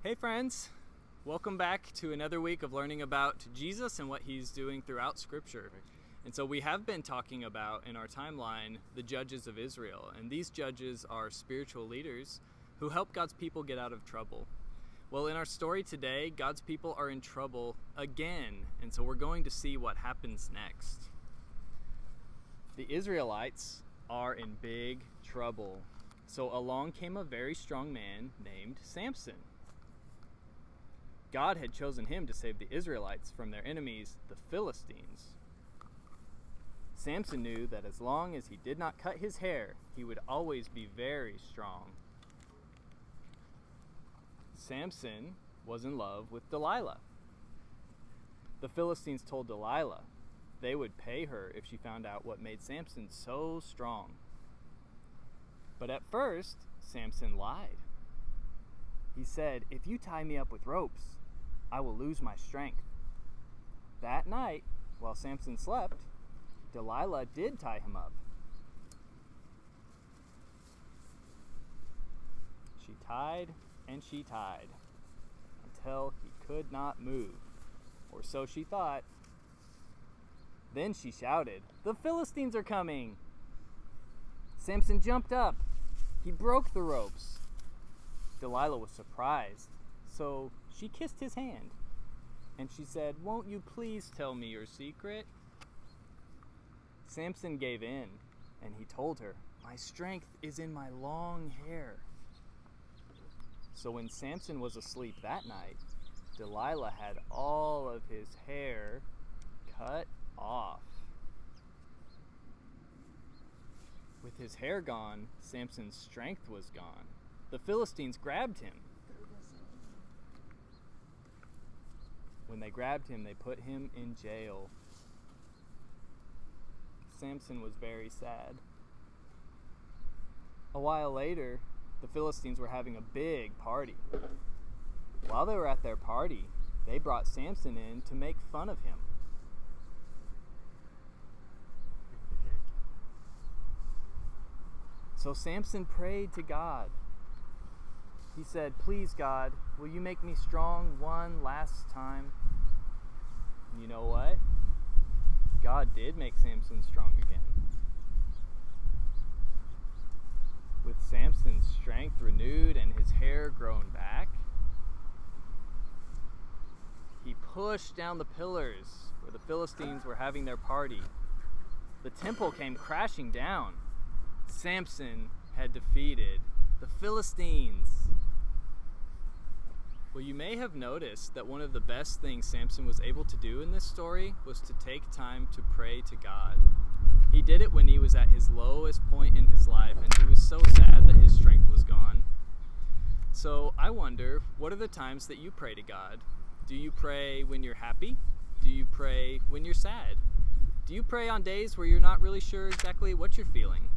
Hey friends, welcome back to another week of learning about Jesus and what he's doing throughout Scripture. And so we have been talking about in our timeline the judges of Israel, and these judges are spiritual leaders who help God's people get out of trouble. Well, in our story today, God's people are in trouble again, and so we're going to see what happens next. The Israelites are in big trouble. So along came a very strong man named Samson. God had chosen him to save the Israelites from their enemies, the Philistines. Samson knew that as long as he did not cut his hair, he would always be very strong. Samson was in love with Delilah. The Philistines told Delilah they would pay her if she found out what made Samson so strong. But at first, Samson lied. He said, "If you tie me up with ropes, I will lose my strength." That night, while Samson slept, Delilah did tie him up. She tied and she tied until he could not move, or so she thought. Then she shouted, "The Philistines are coming!" Samson jumped up. He broke the ropes. Delilah was surprised, so she kissed his hand, and she said, "Won't you please tell me your secret?" Samson gave in, and he told her, "My strength is in my long hair." So when Samson was asleep that night, Delilah had all of his hair cut off. With his hair gone, Samson's strength was gone. The Philistines grabbed him. When they grabbed him, they put him in jail. Samson was very sad. A while later, the Philistines were having a big party. While they were at their party, they brought Samson in to make fun of him. So Samson prayed to God. He said, "Please, God, will you make me strong one last time?" And you know what? God did make Samson strong again. With Samson's strength renewed and his hair grown back, he pushed down the pillars where the Philistines were having their party. The temple came crashing down. Samson had defeated the Philistines. Well, you may have noticed that one of the best things Samson was able to do in this story was to take time to pray to God. He did it when he was at his lowest point in his life, and he was so sad that his strength was gone. So I wonder, what are the times that you pray to God? Do you pray when you're happy? Do you pray when you're sad? Do you pray on days where you're not really sure exactly what you're feeling?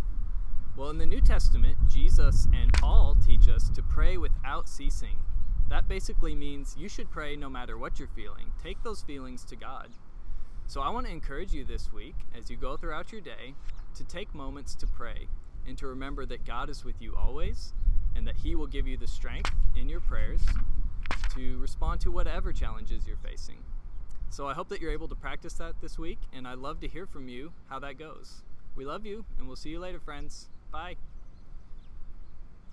Well, in the New Testament, Jesus and Paul teach us to pray without ceasing. That basically means you should pray no matter what you're feeling. Take those feelings to God. So I want to encourage you this week, as you go throughout your day, to take moments to pray and to remember that God is with you always and that He will give you the strength in your prayers to respond to whatever challenges you're facing. So I hope that you're able to practice that this week, and I'd love to hear from you how that goes. We love you, and we'll see you later, friends. Bye.